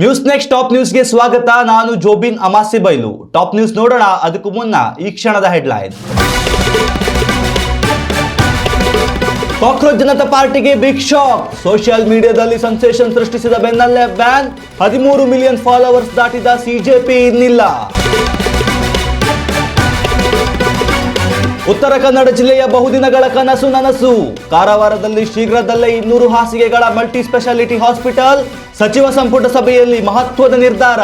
News next top ನ್ಯೂಸ್ಗೆ ಸ್ವಾಗತ. ನಾನು ಜೋಬಿನ್ ಅಮಾಸಿ ಬೈಲು. ಟಾಪ್ ನ್ಯೂಸ್ ನೋಡೋಣ ಅದಕ್ಕೂ ಮುನ್ನ ಈ ಕ್ಷಣದ ಹೆಡ್ಲೈನ್. ಕಾಕ್ರೋಚ್ ಜನತಾ ಪಾರ್ಟಿಗೆ ಬಿಗ್ ಶಾಕ್. ಸೋಷಿಯಲ್ ಮೀಡಿಯಾದಲ್ಲಿ ಸೆನ್ಸೇಷನ್ ಸೃಷ್ಟಿಸಿದ ಬೆನ್ನಲ್ಲೇ ಬ್ಯಾನ್. 13 ಮಿಲಿಯನ್ ಫಾಲೋವರ್ಸ್ ದಾಟಿದ ಸಿಜೆಪಿ ಇನ್ನಿಲ್ಲ. ಉತ್ತರ ಕನ್ನಡ ಜಿಲ್ಲೆಯ ಬಹುದಿನಗಳ ಕನಸು ನನಸು. ಕಾರವಾರದಲ್ಲಿ ಶೀಘ್ರದಲ್ಲೇ 200 ಹಾಸಿಗೆಗಳ ಮಲ್ಟಿ ಸ್ಪೆಷಾಲಿಟಿ ಹಾಸ್ಪಿಟಲ್. ಸಚಿವ ಸಂಪುಟ ಸಭೆಯಲ್ಲಿ ಮಹತ್ವದ ನಿರ್ಧಾರ.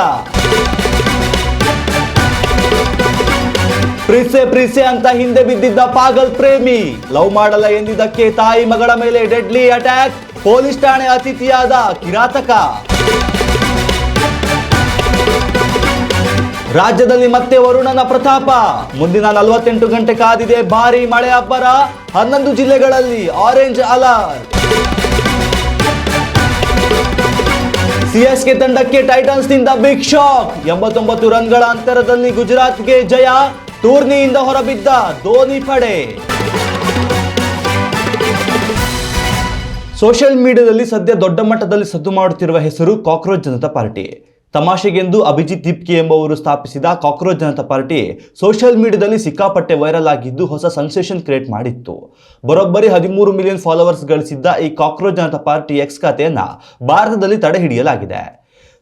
ಪ್ರೀಸೆ ಅಂತ ಹಿಂದೆ ಬಿದ್ದಿದ್ದ ಪಾಗಲ್ ಪ್ರೇಮಿ. ಲವ್ ಮಾಡಲ್ಲ ಎಂದಿದ್ದಕ್ಕೆ ತಾಯಿ ಮಗಳ ಮೇಲೆ ಡೆಡ್ಲಿ ಅಟ್ಯಾಕ್. ಪೊಲೀಸ್ ಠಾಣೆ ಅತಿಥಿಯಾದ ಕಿರಾತಕ. ರಾಜ್ಯದಲ್ಲಿ ಮತ್ತೆ ವರುಣನ ಪ್ರತಾಪ. ಮುಂದಿನ 48 ಗಂಟೆ ಕಾದಿದೆ ಭಾರೀ ಮಳೆ ಅಬ್ಬರ. 11 ಜಿಲ್ಲೆಗಳಲ್ಲಿ ಆರೆಂಜ್ ಅಲರ್ಟ್. ಸಿಎಸ್ಕೆ ತಂಡಕ್ಕೆ ಟೈಟನ್ಸ್ ನಿಂದ ಬಿಗ್ ಶಾಕ್. 89 ರನ್ಗಳ ಅಂತರದಲ್ಲಿ ಗುಜರಾತ್ಗೆ ಜಯ. ಟೂರ್ನಿಯಿಂದ ಹೊರಬಿದ್ದ ಧೋನಿ ಪಡೆ. ಸೋಷಿಯಲ್ ಮೀಡಿಯಾದಲ್ಲಿ ಸದ್ಯ ದೊಡ್ಡ ಮಟ್ಟದಲ್ಲಿ ಸದ್ದು ಮಾಡುತ್ತಿರುವ ಹೆಸರು ಕಾಕ್ರೋಚ್ ಜನತಾ ಪಾರ್ಟಿ. ತಮಾಷೆಗೆಂದು ಅಭಿಜಿತ್ ದಿಪ್ಕಿ ಎಂಬುವರು ಸ್ಥಾಪಿಸಿದ ಕಾಕ್ರೋಚ್ ಜನತಾ ಪಾರ್ಟಿ ಸೋಷಿಯಲ್ ಮೀಡಿಯಾದಲ್ಲಿ ಸಿಕ್ಕಾಪಟ್ಟೆ ವೈರಲ್ ಆಗಿದ್ದು ಹೊಸ ಸೆನ್ಸೇಷನ್ ಕ್ರಿಯೇಟ್ ಮಾಡಿತ್ತು. ಬರೋಬ್ಬರಿ 13 ಮಿಲಿಯನ್ ಫಾಲೋವರ್ಸ್ ಗಳಿಸಿದ್ದ ಈ ಕಾಕ್ರೋಚ್ ಜನತಾ ಪಾರ್ಟಿ ಎಕ್ಸ್ ಖಾತೆಯನ್ನ ಭಾರತದಲ್ಲಿ ತಡೆ ಹಿಡಿಯಲಾಗಿದೆ.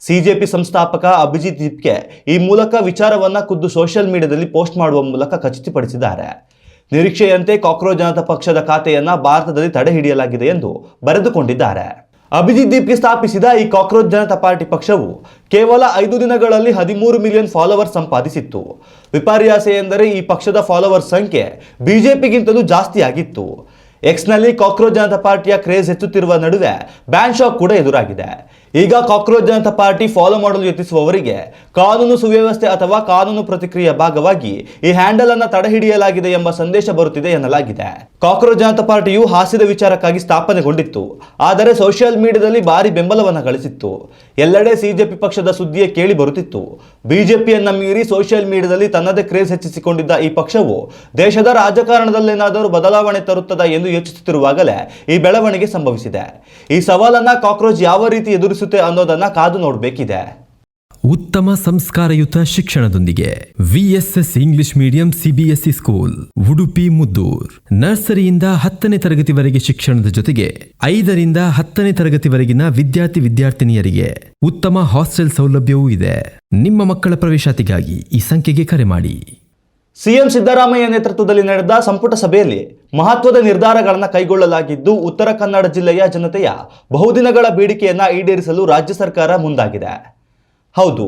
ಸಿಜೆಪಿ ಸಂಸ್ಥಾಪಕ ಅಭಿಜಿತ್ ದಿಪ್ಕೆ ಈ ಮೂಲಕ ವಿಚಾರವನ್ನ ಖುದ್ದು ಸೋಷಿಯಲ್ ಮೀಡಿಯಾದಲ್ಲಿ ಪೋಸ್ಟ್ ಮಾಡುವ ಮೂಲಕ ಖಚಿತಪಡಿಸಿದ್ದಾರೆ. ನಿರೀಕ್ಷೆಯಂತೆ ಕಾಕ್ರೋಚ್ ಜನತಾ ಪಕ್ಷದ ಖಾತೆಯನ್ನ ಭಾರತದಲ್ಲಿ ತಡೆ ಹಿಡಿಯಲಾಗಿದೆ ಎಂದು ಬರೆದುಕೊಂಡಿದ್ದಾರೆ. ಅಭಿಜಿತ್ ದಿಪ್ಗೆ ಸ್ಥಾಪಿಸಿದ ಈ ಕಾಕ್ರೋಚ್ ಜನತಾ ಪಾರ್ಟಿ ಪಕ್ಷವು ಕೇವಲ 5 ದಿನಗಳಲ್ಲಿ 13 ಮಿಲಿಯನ್ ಫಾಲೋವರ್ಸ್ ಸಂಪಾದಿಸಿತ್ತು. ವಿಪರ್ಯಾಸ ಎಂದರೆ ಈ ಪಕ್ಷದ ಫಾಲೋವರ್ಸ್ ಸಂಖ್ಯೆ ಬಿಜೆಪಿಗಿಂತಲೂ ಜಾಸ್ತಿ ಆಗಿತ್ತು. ಎಕ್ಸ್ನಲ್ಲಿ ಕಾಕ್ರೋಚ್ ಜನತಾ ಪಾರ್ಟಿಯ ಕ್ರೇಜ್ ಹೆಚ್ಚುತ್ತಿರುವ ನಡುವೆ ಬ್ಯಾನ್ ಶಾಕ್ ಕೂಡ ಎದುರಾಗಿದೆ. ಈಗ ಕಾಕ್ರೋಚ್ ಜನತಾ ಪಾರ್ಟಿ ಫಾಲೋ ಮಾಡಲು ಯತ್ನಿಸುವವರಿಗೆ ಕಾನೂನು ಸುವ್ಯವಸ್ಥೆ ಅಥವಾ ಕಾನೂನು ಪ್ರತಿಕ್ರಿಯೆಯ ಭಾಗವಾಗಿ ಈ ಹ್ಯಾಂಡಲ್ ಅನ್ನು ತಡೆ ಹಿಡಿಯಲಾಗಿದೆ ಎಂಬ ಸಂದೇಶ ಬರುತ್ತಿದೆ ಎನ್ನಲಾಗಿದೆ. ಕಾಕ್ರೋಚ್ ಜನತಾ ಪಾರ್ಟಿಯು ಹಾಸ್ಯದ ವಿಚಾರಕ್ಕಾಗಿ ಸ್ಥಾಪನೆಗೊಂಡಿತ್ತು. ಆದರೆ ಸೋಷಿಯಲ್ ಮೀಡಿಯಾದಲ್ಲಿ ಭಾರಿ ಬೆಂಬಲವನ್ನು ಗಳಿಸಿತ್ತು. ಎಲ್ಲೆಡೆ ಸಿಜೆಪಿ ಪಕ್ಷದ ಸುದ್ದಿಯೇ ಕೇಳಿ ಬರುತ್ತಿತ್ತು. ಬಿಜೆಪಿಯನ್ನ ಮೀರಿ ಸೋಷಿಯಲ್ ಮೀಡಿಯಾದಲ್ಲಿ ತನ್ನದೇ ಕ್ರೇಜ್ ಹೆಚ್ಚಿಸಿಕೊಂಡಿದ್ದ ಈ ಪಕ್ಷವು ದೇಶದ ರಾಜಕಾರಣದಲ್ಲೇನಾದರೂ ಬದಲಾವಣೆ ತರುತ್ತದೆ ಎಂದು ಯೋಚಿಸುತ್ತಿರುವಾಗಲೇ ಈ ಬೆಳವಣಿಗೆ ಸಂಭವಿಸಿದೆ. ಈ ಸವಾಲನ್ನ ಕಾಕ್ರೋಚ್ ಯಾವ ರೀತಿ ಎದುರಿಸುತ್ತೆ ಅನ್ನೋದನ್ನ ಕಾದು ನೋಡಬೇಕಿದೆ. ಉತ್ತಮ ಸಂಸ್ಕಾರಯುತ ಶಿಕ್ಷಣದೊಂದಿಗೆ VSS English medium CBSE school Udupi Muddur. ನರ್ಸರಿಯಿಂದ 10ನೇ ತರಗತಿವರೆಗೆ ಶಿಕ್ಷಣದ ಜೊತೆಗೆ 5ರಿಂದ 10ನೇ ತರಗತಿವರೆಗಿನ ವಿದ್ಯಾರ್ಥಿನಿಯರಿಗೆ ಉತ್ತಮ ಹಾಸ್ಟೆಲ್ ಸೌಲಭ್ಯವೂ ಇದೆ. ನಿಮ್ಮ ಮಕ್ಕಳ ಪ್ರವೇಶಾತಿಗಾಗಿ ಈ ಸಂಖ್ಯೆಗೆ ಕರೆ ಮಾಡಿ. ಸಿಎಂ ಸಿದ್ದರಾಮಯ್ಯ ನೇತೃತ್ವದಲ್ಲಿ ನಡೆದ ಸಂಪುಟ ಸಭೆಯಲ್ಲಿ ಮಹತ್ವದ ನಿರ್ಧಾರಗಳನ್ನು ಕೈಗೊಳ್ಳಲಾಗಿದ್ದು ಉತ್ತರ ಕನ್ನಡ ಜಿಲ್ಲೆಯ ಜನತೆಯ ಬಹುದಿನಗಳ ಬೇಡಿಕೆಯನ್ನ ಈಡೇರಿಸಲು ರಾಜ್ಯ ಸರ್ಕಾರ ಮುಂದಾಗಿದೆ. ಹೌದು,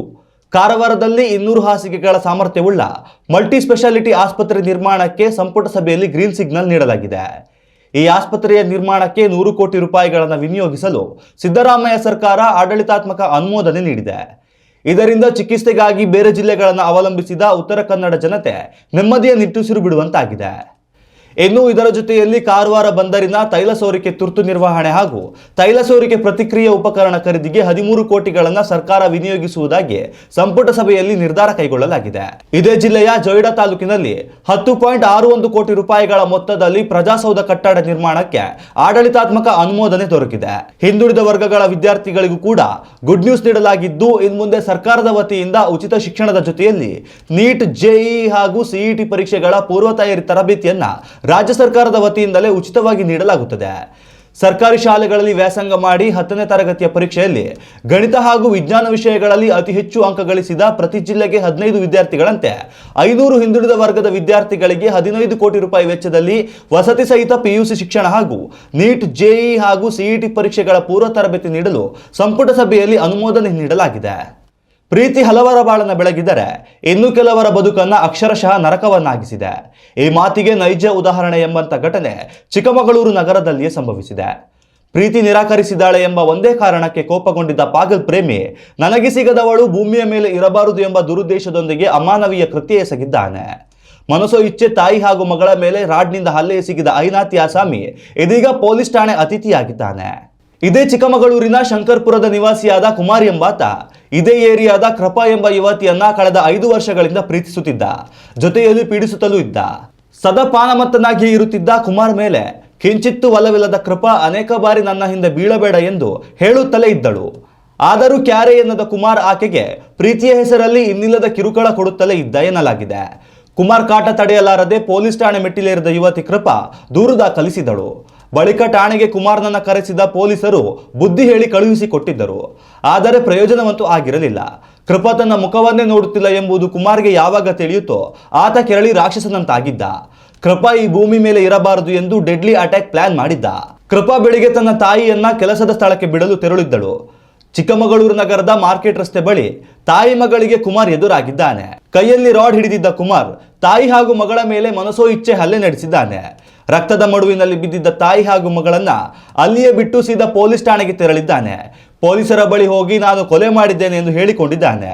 ಕಾರವಾರದಲ್ಲಿ 200 ಹಾಸಿಗೆಗಳ ಸಾಮರ್ಥ್ಯವುಳ್ಳ ಮಲ್ಟಿ ಸ್ಪೆಷಾಲಿಟಿ ಆಸ್ಪತ್ರೆ ನಿರ್ಮಾಣಕ್ಕೆ ಸಂಪುಟ ಸಭೆಯಲ್ಲಿ ಗ್ರೀನ್ ಸಿಗ್ನಲ್ ನೀಡಲಾಗಿದೆ. ಈ ಆಸ್ಪತ್ರೆಯ ನಿರ್ಮಾಣಕ್ಕೆ 100 ಕೋಟಿ ರೂಪಾಯಿಗಳನ್ನು ವಿನಿಯೋಗಿಸಲು ಸಿದ್ದರಾಮಯ್ಯ ಸರ್ಕಾರ ಆಡಳಿತಾತ್ಮಕ ಅನುಮೋದನೆ ನೀಡಿದೆ. ಇದರಿಂದ ಚಿಕಿತ್ಸೆಗಾಗಿ ಬೇರೆ ಜಿಲ್ಲೆಗಳನ್ನು ಅವಲಂಬಿಸಿದ ಉತ್ತರ ಕನ್ನಡ ಜನತೆ ನೆಮ್ಮದಿಯ ನಿಟ್ಟುಸಿರು ಬಿಡುವಂತಾಗಿದೆ. ಇನ್ನು ಇದರ ಜೊತೆಯಲ್ಲಿ ಕಾರವಾರ ಬಂದರಿನ ತೈಲ ಸೋರಿಕೆ ತುರ್ತು ನಿರ್ವಹಣೆ ಹಾಗೂ ತೈಲ ಸೋರಿಕೆ ಪ್ರತಿಕ್ರಿಯೆ ಉಪಕರಣ ಖರೀದಿಗೆ 13 ಕೋಟಿಗಳನ್ನು ಸರ್ಕಾರ ವಿನಿಯೋಗಿಸುವುದಾಗಿ ಸಂಪುಟ ಸಭೆಯಲ್ಲಿ ನಿರ್ಧಾರ ಕೈಗೊಳ್ಳಲಾಗಿದೆ. ಇದೇ ಜಿಲ್ಲೆಯ ಜೊಯ್ಡಾ ತಾಲೂಕಿನಲ್ಲಿ 10.61 ಕೋಟಿ ರೂಪಾಯಿಗಳ ಮೊತ್ತದಲ್ಲಿ ಪ್ರಜಾಸೌಧ ಕಟ್ಟಡ ನಿರ್ಮಾಣಕ್ಕೆ ಆಡಳಿತಾತ್ಮಕ ಅನುಮೋದನೆ ದೊರಕಿದೆ. ಹಿಂದುಳಿದ ವರ್ಗಗಳ ವಿದ್ಯಾರ್ಥಿಗಳಿಗೂ ಕೂಡ ಗುಡ್ ನ್ಯೂಸ್ ನೀಡಲಾಗಿದ್ದು ಇನ್ನು ಮುಂದೆ ಸರ್ಕಾರದ ವತಿಯಿಂದ ಉಚಿತ ಶಿಕ್ಷಣದ ಜೊತೆಯಲ್ಲಿ ನೀಟ್, ಜೆಇಇ ಹಾಗೂ ಸಿಇಟಿ ಪರೀಕ್ಷೆಗಳ ಪೂರ್ವ ತಯಾರಿ ತರಬೇತಿಯನ್ನ ರಾಜ್ಯ ಸರ್ಕಾರದ ವತಿಯಿಂದಲೇ ಉಚಿತವಾಗಿ ನೀಡಲಾಗುತ್ತದೆ. ಸರ್ಕಾರಿ ಶಾಲೆಗಳಲ್ಲಿ ವ್ಯಾಸಂಗ ಮಾಡಿ 10ನೇ ತರಗತಿಯ ಪರೀಕ್ಷೆಯಲ್ಲಿ ಗಣಿತ ಹಾಗೂ ವಿಜ್ಞಾನ ವಿಷಯಗಳಲ್ಲಿ ಅತಿ ಹೆಚ್ಚು ಅಂಕ ಗಳಿಸಿದ ಪ್ರತಿ ಜಿಲ್ಲೆಗೆ 15 ವಿದ್ಯಾರ್ಥಿಗಳಂತೆ 500 ಹಿಂದುಳಿದ ವರ್ಗದ ವಿದ್ಯಾರ್ಥಿಗಳಿಗೆ 15 ಕೋಟಿ ರೂಪಾಯಿ ವೆಚ್ಚದಲ್ಲಿ ವಸತಿ ಸಹಿತ ಪಿಯುಸಿ ಶಿಕ್ಷಣ ಹಾಗೂ ನೀಟ್, ಜೆಇಇ ಹಾಗೂ ಸಿಇಟಿ ಪರೀಕ್ಷೆಗಳ ಪೂರ್ವ ತರಬೇತಿ ನೀಡಲು ಸಂಪುಟ ಸಭೆಯಲ್ಲಿ ಅನುಮೋದನೆ ನೀಡಲಾಗಿದೆ. ಪ್ರೀತಿ ಹಲವರ ಬಾಳನ್ನ ಬೆಳಗಿದರೆ ಇನ್ನು ಕೆಲವರ ಬದುಕನ್ನ ಅಕ್ಷರಶಃ ನರಕವನ್ನಾಗಿಸಿದೆ. ಈ ಮಾತಿಗೆ ನೈಜ ಉದಾಹರಣೆ ಎಂಬಂತ ಘಟನೆ ಚಿಕ್ಕಮಗಳೂರು ನಗರದಲ್ಲಿಯೇ ಸಂಭವಿಸಿದೆ. ಪ್ರೀತಿ ನಿರಾಕರಿಸಿದಾಳೆ ಎಂಬ ಒಂದೇ ಕಾರಣಕ್ಕೆ ಕೋಪಗೊಂಡಿದ್ದ ಪಾಗಲ್ ಪ್ರೇಮಿ ನನಗೆ ಸಿಗದವಳು ಭೂಮಿಯ ಮೇಲೆ ಇರಬಾರದು ಎಂಬ ದುರುದ್ದೇಶದೊಂದಿಗೆ ಅಮಾನವೀಯ ಕೃತ್ಯ ಎಸಗಿದ್ದಾನೆ. ಮನಸೋ ಇಚ್ಛೆ ತಾಯಿ ಹಾಗೂ ಮಗಳ ಮೇಲೆ ರಾಡ್ನಿಂದ ಹಲ್ಲೆ ಎಸಗಿದ ಐನಾತಿ ಆಸಾಮಿ ಇದೀಗ ಪೊಲೀಸ್ ಠಾಣೆ ಅತಿಥಿಯಾಗಿದ್ದಾನೆ. ಇದೇ ಚಿಕ್ಕಮಗಳೂರಿನ ಶಂಕರ್ಪುರದ ನಿವಾಸಿಯಾದ ಕುಮಾರ್ ಎಂಬಾತ ಇದೇ ಏರಿಯಾದ ಕೃಪಾ ಎಂಬ ಯುವತಿಯನ್ನ ಕಳೆದ 5 ವರ್ಷಗಳಿಂದ ಪ್ರೀತಿಸುತ್ತಿದ್ದ, ಜೊತೆಯಲ್ಲಿ ಪೀಡಿಸುತ್ತಲೂ ಇದ್ದ. ಸದಾ ಪಾನಮತ್ತನಾಗಿ ಇರುತ್ತಿದ್ದ ಕುಮಾರ್ ಮೇಲೆ ಕಿಂಚಿತ್ತೂ ಒಲವಿಲ್ಲದ ಕೃಪಾ ಅನೇಕ ಬಾರಿ ನನ್ನ ಹಿಂದೆ ಬೀಳಬೇಡ ಎಂದು ಹೇಳುತ್ತಲೇ ಇದ್ದಳು. ಆದರೂ ಕ್ಯಾರೆ ಎನ್ನದ ಕುಮಾರ್ ಆಕೆಗೆ ಪ್ರೀತಿಯ ಹೆಸರಲ್ಲಿ ಇನ್ನಿಲ್ಲದ ಕಿರುಕುಳ ಕೊಡುತ್ತಲೇ ಇದ್ದ ಎನ್ನಲಾಗಿದೆ. ಕುಮಾರ್ ಕಾಟ ತಡೆಯಲಾರದೆ ಪೊಲೀಸ್ ಠಾಣೆ ಮೆಟ್ಟಿಲೇರಿದ ಯುವತಿ ಕೃಪಾ ದೂರು ದಾಖಲಿಸಿದಳು. ಬಳಿಕ ಠಾಣೆಗೆ ಕುಮಾರ್ನನ್ನ ಕರೆಸಿದ ಪೊಲೀಸರು ಬುದ್ಧಿ ಹೇಳಿ ಕಳುಹಿಸಿಕೊಟ್ಟಿದ್ದರು. ಆದರೆ ಪ್ರಯೋಜನವಂತೂ ಆಗಿರಲಿಲ್ಲ. ಕೃಪಾ ತನ್ನ ಮುಖವನ್ನೇ ನೋಡುತ್ತಿಲ್ಲ ಎಂಬುದು ಕುಮಾರ್ಗೆ ಯಾವಾಗ ತಿಳಿಯುತ್ತೋ ಆತ ಕೆರಳಿ ರಾಕ್ಷಸನಂತಾಗಿದ್ದ. ಕೃಪಾ ಈ ಭೂಮಿ ಮೇಲೆ ಇರಬಾರದು ಎಂದು ಡೆಡ್ಲಿ ಅಟ್ಯಾಕ್ ಪ್ಲಾನ್ ಮಾಡಿದ್ದ. ಕೃಪಾ ಬೆಳಿಗ್ಗೆ ತನ್ನ ತಾಯಿಯನ್ನ ಕೆಲಸದ ಸ್ಥಳಕ್ಕೆ ಬಿಡಲು ತೆರಳಿದ್ದಳು. ಚಿಕ್ಕಮಗಳೂರು ನಗರದ ಮಾರ್ಕೆಟ್ ರಸ್ತೆ ಬಳಿ ತಾಯಿ ಮಗಳಿಗೆ ಕುಮಾರ್ ಎದುರಾಗಿದ್ದಾನೆ. ಕೈಯಲ್ಲಿ ರಾಡ್ ಹಿಡಿದಿದ್ದ ಕುಮಾರ್ ತಾಯಿ ಹಾಗೂ ಮಗಳ ಮೇಲೆ ಮನಸೋ ಇಚ್ಛೆ ಹಲ್ಲೆ ನಡೆಸಿದ್ದಾನೆ. ರಕ್ತದ ಮಡುವಿನಲ್ಲಿ ಬಿದ್ದಿದ್ದ ತಾಯಿ ಹಾಗೂ ಮಗಳನ್ನ ಅಲ್ಲಿಯೇ ಬಿಟ್ಟು ಸೀದಾ ಪೊಲೀಸ್ ಠಾಣೆಗೆ ತೆರಳಿದ್ದಾನೆ. ಪೊಲೀಸರ ಬಳಿ ಹೋಗಿ ನಾನು ಕೊಲೆ ಮಾಡಿದ್ದೇನೆ ಎಂದು ಹೇಳಿಕೊಂಡಿದ್ದಾನೆ.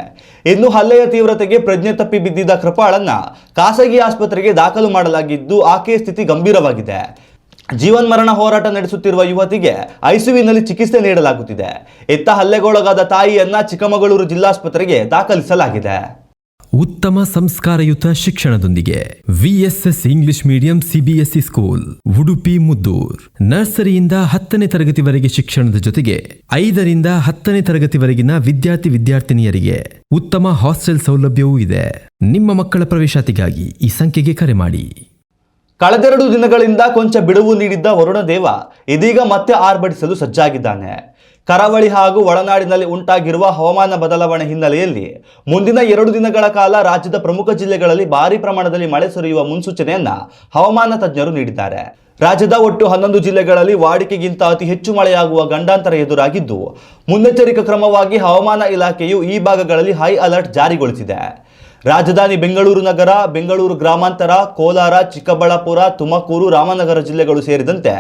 ಇನ್ನು ಹಲ್ಲೆಯ ತೀವ್ರತೆಗೆ ಪ್ರಜ್ಞೆ ತಪ್ಪಿ ಬಿದ್ದಿದ್ದ ಕೃಪಾಳನ್ನ ಖಾಸಗಿ ಆಸ್ಪತ್ರೆಗೆ ದಾಖಲು ಮಾಡಲಾಗಿದ್ದು ಆಕೆಯ ಸ್ಥಿತಿ ಗಂಭೀರವಾಗಿದೆ. ಜೀವನ್ಮರಣ ಹೋರಾಟ ನಡೆಸುತ್ತಿರುವ ಯುವತಿಗೆ ಐಸಿಯುವಿನಲ್ಲಿ ಚಿಕಿತ್ಸೆ ನೀಡಲಾಗುತ್ತಿದೆ. ಇತ್ತ ಹಲ್ಲೆಗೊಳಗಾದ ತಾಯಿಯನ್ನ ಚಿಕ್ಕಮಗಳೂರು ಜಿಲ್ಲಾಸ್ಪತ್ರೆಗೆ ದಾಖಲಿಸಲಾಗಿದೆ. ಉತ್ತಮ ಸಂಸ್ಕಾರಯುತ ಶಿಕ್ಷಣದೊಂದಿಗೆ VSS English medium CBSE school Udupi Muddur. ನರ್ಸರಿಯಿಂದ 10ನೇ ತರಗತಿವರೆಗೆ ಶಿಕ್ಷಣದ ಜೊತೆಗೆ 5ರಿಂದ 10ನೇ ತರಗತಿವರೆಗಿನ ವಿದ್ಯಾರ್ಥಿನಿಯರಿಗೆ ಉತ್ತಮ ಹಾಸ್ಟೆಲ್ ಸೌಲಭ್ಯವೂ ಇದೆ. ನಿಮ್ಮ ಮಕ್ಕಳ ಪ್ರವೇಶಾತಿಗಾಗಿ ಈ ಸಂಖ್ಯೆಗೆ ಕರೆ ಮಾಡಿ. ಕಳೆದೆರಡು ದಿನಗಳಿಂದ ಕೊಂಚ ಬಿಡುವು ನೀಡಿದ್ದ ವರುಣದೇವ ಇದೀಗ ಮತ್ತೆ ಆರ್ಭಟಿಸಲು ಸಜ್ಜಾಗಿದ್ದಾನೆ. ಕರಾವಳಿ ಹಾಗೂ ಒಳನಾಡಿನಲ್ಲಿ ಉಂಟಾಗಿರುವ ಹವಾಮಾನ ಬದಲಾವಣೆ ಹಿನ್ನೆಲೆಯಲ್ಲಿ ಮುಂದಿನ 2 ದಿನಗಳ ಕಾಲ ರಾಜ್ಯದ ಪ್ರಮುಖ ಜಿಲ್ಲೆಗಳಲ್ಲಿ ಭಾರೀ ಪ್ರಮಾಣದಲ್ಲಿ ಮಳೆ ಸುರಿಯುವ ಮುನ್ಸೂಚನೆಯನ್ನ ಹವಾಮಾನ ತಜ್ಞರು ನೀಡಿದ್ದಾರೆ. ರಾಜ್ಯದ ಒಟ್ಟು 11 ಜಿಲ್ಲೆಗಳಲ್ಲಿ ವಾಡಿಕೆಗಿಂತ ಅತಿ ಹೆಚ್ಚು ಮಳೆಯಾಗುವ ಗಂಡಾಂತರ ಎದುರಾಗಿದ್ದು, ಮುನ್ನೆಚ್ಚರಿಕಾ ಕ್ರಮವಾಗಿ ಹವಾಮಾನ ಇಲಾಖೆಯು ಈ ಭಾಗಗಳಲ್ಲಿ ಹೈ ಅಲರ್ಟ್ ಜಾರಿಗೊಳಿಸಿದೆ. ರಾಜಧಾನಿ ಬೆಂಗಳೂರು ನಗರ, ಬೆಂಗಳೂರು ಗ್ರಾಮಾಂತರ, ಕೋಲಾರ, ಚಿಕ್ಕಬಳ್ಳಾಪುರ, ತುಮಕೂರು, ರಾಮನಗರ ಜಿಲ್ಲೆಗಳು ಸೇರಿದಂತೆ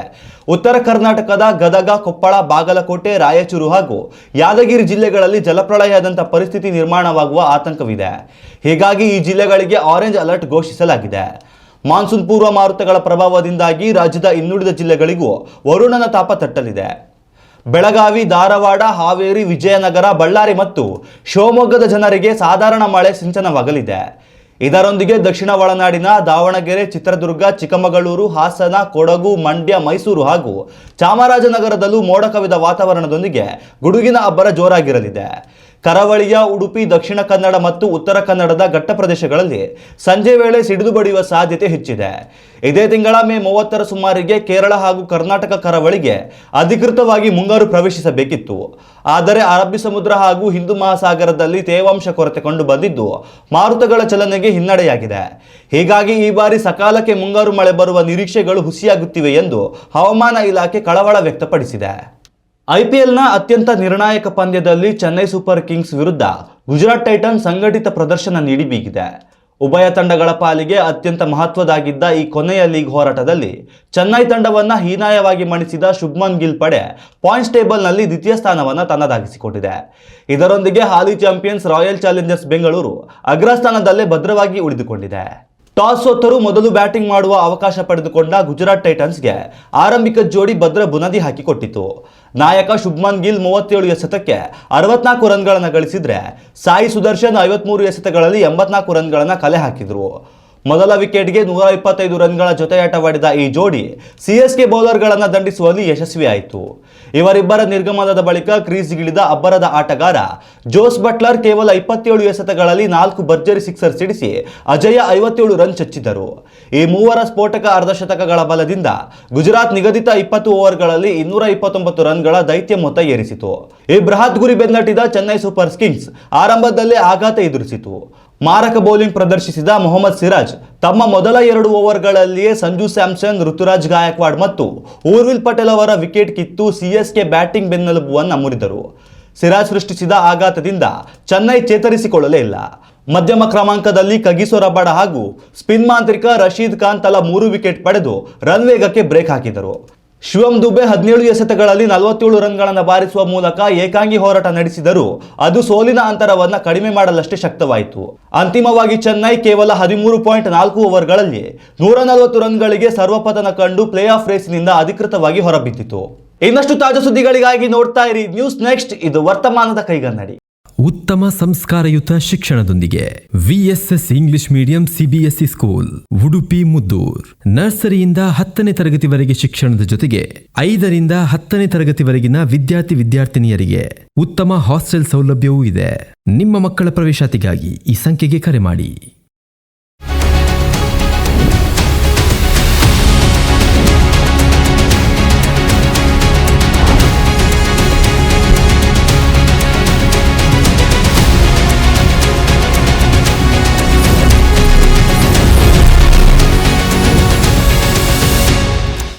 ಉತ್ತರ ಕರ್ನಾಟಕದ ಗದಗ, ಕೊಪ್ಪಳ, ಬಾಗಲಕೋಟೆ, ರಾಯಚೂರು ಹಾಗೂ ಯಾದಗಿರಿ ಜಿಲ್ಲೆಗಳಲ್ಲಿ ಜಲಪ್ರಳಯದಂಥ ಪರಿಸ್ಥಿತಿ ನಿರ್ಮಾಣವಾಗುವ ಆತಂಕವಿದೆ. ಹೀಗಾಗಿ ಈ ಜಿಲ್ಲೆಗಳಿಗೆ ಆರೆಂಜ್ ಅಲರ್ಟ್ ಘೋಷಿಸಲಾಗಿದೆ. ಮಾನ್ಸೂನ್ ಪೂರ್ವ ಮಾರುತಗಳ ಪ್ರಭಾವದಿಂದಾಗಿ ರಾಜ್ಯದ ಇನ್ನುಳಿದ ಜಿಲ್ಲೆಗಳಿಗೂ ವರುಣನ ತಾಪ ತಟ್ಟಲಿದೆ. ಬೆಳಗಾವಿ, ಧಾರವಾಡ, ಹಾವೇರಿ, ವಿಜಯನಗರ, ಬಳ್ಳಾರಿ ಮತ್ತು ಶಿವಮೊಗ್ಗದ ಜನರಿಗೆ ಸಾಧಾರಣ ಮಳೆ ಸಿಂಚನವಾಗಲಿದೆ. ಇದರೊಂದಿಗೆ ದಕ್ಷಿಣ ಒಳನಾಡಿನ ದಾವಣಗೆರೆ, ಚಿತ್ರದುರ್ಗ, ಚಿಕ್ಕಮಗಳೂರು, ಹಾಸನ, ಕೊಡಗು, ಮಂಡ್ಯ, ಮೈಸೂರು ಹಾಗೂ ಚಾಮರಾಜನಗರದಲ್ಲೂ ಮೋಡ ಕವಿದ ವಾತಾವರಣದೊಂದಿಗೆ ಗುಡುಗಿನ ಅಬ್ಬರ ಜೋರಾಗಿರಲಿದೆ. ಕರಾವಳಿಯ ಉಡುಪಿ, ದಕ್ಷಿಣ ಕನ್ನಡ ಮತ್ತು ಉತ್ತರ ಕನ್ನಡದ ಘಟ್ಟ ಪ್ರದೇಶಗಳಲ್ಲಿ ಸಂಜೆ ವೇಳೆ ಸಿಡಿಲು ಬಡಿಯುವ ಸಾಧ್ಯತೆ ಹೆಚ್ಚಿದೆ. ಇದೇ ತಿಂಗಳ ಮೇ 30ರ ಸುಮಾರಿಗೆ ಕೇರಳ ಹಾಗೂ ಕರ್ನಾಟಕ ಕರಾವಳಿಗೆ ಅಧಿಕೃತವಾಗಿ ಮುಂಗಾರು ಪ್ರವೇಶಿಸಬೇಕಿತ್ತು. ಆದರೆ ಅರಬ್ಬಿ ಸಮುದ್ರ ಹಾಗೂ ಹಿಂದೂ ಮಹಾಸಾಗರದಲ್ಲಿ ತೇವಾಂಶ ಕೊರತೆ ಕಂಡು ಬಂದಿದ್ದು ಮಾರುತಗಳ ಚಲನೆಗೆ ಹಿನ್ನಡೆಯಾಗಿದೆ. ಹೀಗಾಗಿ ಈ ಬಾರಿ ಸಕಾಲಕ್ಕೆ ಮುಂಗಾರು ಮಳೆ ಬರುವ ನಿರೀಕ್ಷೆಗಳು ಹುಸಿಯಾಗುತ್ತಿವೆ ಎಂದು ಹವಾಮಾನ ಇಲಾಖೆ ಕಳವಳ ವ್ಯಕ್ತಪಡಿಸಿದೆ. ಐಪಿಎಲ್ನ ಅತ್ಯಂತ ನಿರ್ಣಾಯಕ ಪಂದ್ಯದಲ್ಲಿ ಚೆನ್ನೈ ಸೂಪರ್ ಕಿಂಗ್ಸ್ ವಿರುದ್ಧ ಗುಜರಾತ್ ಟೈಟನ್ಸ್ ಸಂಘಟಿತ ಪ್ರದರ್ಶನ ನೀಡಿ ಬೀಗಿದೆ. ಉಭಯ ತಂಡಗಳ ಪಾಲಿಗೆ ಅತ್ಯಂತ ಮಹತ್ವದಾಗಿದ್ದ ಈ ಕೊನೆಯ ಲೀಗ್ ಹೋರಾಟದಲ್ಲಿ ಚೆನ್ನೈ ತಂಡವನ್ನು ಹೀನಾಯವಾಗಿ ಮಣಿಸಿದ ಶುಭ್ಮನ್ ಗಿಲ್ ಪಡೆ ಪಾಯಿಂಟ್ಸ್ ಟೇಬಲ್ನಲ್ಲಿ ದ್ವಿತೀಯ ಸ್ಥಾನವನ್ನು ತನ್ನದಾಗಿಸಿಕೊಂಡಿದೆ. ಇದರೊಂದಿಗೆ ಹಾಲಿ ಚಾಂಪಿಯನ್ಸ್ ರಾಯಲ್ ಚಾಲೆಂಜರ್ಸ್ ಬೆಂಗಳೂರು ಅಗ್ರಸ್ಥಾನದಲ್ಲೇ ಭದ್ರವಾಗಿ ಉಳಿದುಕೊಂಡಿದೆ. ಟಾಸ್ ಸೋತರೂ ಮೊದಲು ಬ್ಯಾಟಿಂಗ್ ಮಾಡುವ ಅವಕಾಶ ಪಡೆದುಕೊಂಡ ಗುಜರಾತ್ ಟೈಟನ್ಸ್ಗೆ ಆರಂಭಿಕ ಜೋಡಿ ಭದ್ರ ಬುನಾದಿ ಹಾಕಿಕೊಟ್ಟಿತು. ನಾಯಕ ಶುಭ್ಮನ್ ಗಿಲ್ 37 ಎಸೆತಕ್ಕೆ 64 ರನ್ಗಳನ್ನು ಗಳಿಸಿದ್ರೆ ಸಾಯಿ ಸುದರ್ಶನ್ 53 ಎಸೆತಗಳಲ್ಲಿ 84 ರನ್ಗಳನ್ನು ಕಲೆ ಹಾಕಿದ್ರು. ಮೊದಲ ವಿಕೆಟ್ಗೆ 125 ರನ್ಗಳ ಜೊತೆಯಾಟವಾಡಿದ ಈ ಜೋಡಿ ಸಿಎಸ್ಕೆ ಬೌಲರ್ಗಳನ್ನು ದಂಡಿಸುವಲ್ಲಿ ಯಶಸ್ವಿಯಾಯಿತು. ಇವರಿಬ್ಬರ ನಿರ್ಗಮನದ ಬಳಿಕ ಕ್ರೀಸ್ಗಿಳಿದ ಅಬ್ಬರದ ಆಟಗಾರ ಜೋಸ್ ಬಟ್ಲರ್ ಕೇವಲ 27 ಎಸೆತಗಳಲ್ಲಿ 4 ಭರ್ಜರಿ ಸಿಕ್ಸರ್ ಸಿಡಿಸಿ ಅಜಯ 57 ರನ್ ಚಚ್ಚಿದರು. ಈ ಮೂವರ ಸ್ಫೋಟಕ ಅರ್ಧಶತಕಗಳ ಬಲದಿಂದ ಗುಜರಾತ್ ನಿಗದಿತ 20 ಓವರ್ಗಳಲ್ಲಿ 229 ರನ್ಗಳ ದೈತ್ಯ ಮೊತ್ತ ಏರಿಸಿತು. ಈ ಬೃಹತ್ ಗುರಿ ಬೆನ್ನಟ್ಟಿದ ಚೆನ್ನೈ ಸೂಪರ್ ಕಿಂಗ್ಸ್ ಆರಂಭದಲ್ಲೇ ಆಘಾತ ಎದುರಿಸಿತು. ಮಾರಕ ಬೌಲಿಂಗ್ ಪ್ರದರ್ಶಿಸಿದ ಮೊಹಮ್ಮದ್ ಸಿರಾಜ್ ತಮ್ಮ ಮೊದಲ 2 ಓವರ್ಗಳಲ್ಲಿಯೇ ಸಂಜು ಸ್ಯಾಮ್ಸನ್, ಋತುರಾಜ್ ಗಾಯಕ್ವಾಡ್ ಮತ್ತು ಊರ್ವಿಲ್ ಪಟೇಲ್ ಅವರ ವಿಕೆಟ್ ಕಿತ್ತು ಸಿಎಸ್ಕೆ ಬ್ಯಾಟಿಂಗ್ ಬೆನ್ನೆಲುಬುವನ್ನು ಮುರಿದರು. ಸಿರಾಜ್ ಸೃಷ್ಟಿಸಿದ ಆಘಾತದಿಂದ ಚೆನ್ನೈ ಚೇತರಿಸಿಕೊಳ್ಳಲೇ ಇಲ್ಲ. ಮಧ್ಯಮ ಕ್ರಮಾಂಕದಲ್ಲಿ ಕಗಿಸೋ ರಬಾಡ ಹಾಗೂ ಸ್ಪಿನ್ ಮಾಂತ್ರಿಕ ರಶೀದ್ ಖಾನ್ ತಲಾ 3 ವಿಕೆಟ್ ಪಡೆದು ರನ್ ವೇಗಕ್ಕೆ ಬ್ರೇಕ್ ಹಾಕಿದರು. ಶಿವಮ್ ದುಬೆ 17 ಎಸೆತಗಳಲ್ಲಿ 47 ರನ್ಗಳನ್ನು ಬಾರಿಸುವ ಮೂಲಕ ಏಕಾಂಗಿ ಹೋರಾಟ ನಡೆಸಿದರೂ ಅದು ಸೋಲಿನ ಅಂತರವನ್ನು ಕಡಿಮೆ ಮಾಡಲಷ್ಟೇ ಶಕ್ತವಾಯಿತು. ಅಂತಿಮವಾಗಿ ಚೆನ್ನೈ ಕೇವಲ 13.4 ಓವರ್ಗಳಲ್ಲಿ 140 ರನ್ಗಳಿಗೆ ಸರ್ವಪತನ ಕಂಡು ಪ್ಲೇ ಆಫ್ ರೇಸ್ನಿಂದ ಅಧಿಕೃತವಾಗಿ ಹೊರಬಿದ್ದಿತು. ಇನ್ನಷ್ಟು ತಾಜಾ ಸುದ್ದಿಗಳಿಗಾಗಿ ನೋಡ್ತಾ ಇರಿ ನ್ಯೂಸ್ ನೆಕ್ಸ್ಟ್. ಇದು ವರ್ತಮಾನದ ಕೈಗನ್ನಡಿ. ಉತ್ತಮ ಸಂಸ್ಕಾರಯುತ ಶಿಕ್ಷಣದೊಂದಿಗೆ VSS English medium CBSE school Udupi Muddur. ನರ್ಸರಿಯಿಂದ 10ನೇ ತರಗತಿವರೆಗೆ ಶಿಕ್ಷಣದ ಜೊತೆಗೆ 5ರಿಂದ 10ನೇ ತರಗತಿವರೆಗಿನ ವಿದ್ಯಾರ್ಥಿನಿಯರಿಗೆ ಉತ್ತಮ ಹಾಸ್ಟೆಲ್ ಸೌಲಭ್ಯವೂ ಇದೆ. ನಿಮ್ಮ ಮಕ್ಕಳ ಪ್ರವೇಶಾತಿಗಾಗಿ ಈ ಸಂಖ್ಯೆಗೆ ಕರೆ ಮಾಡಿ.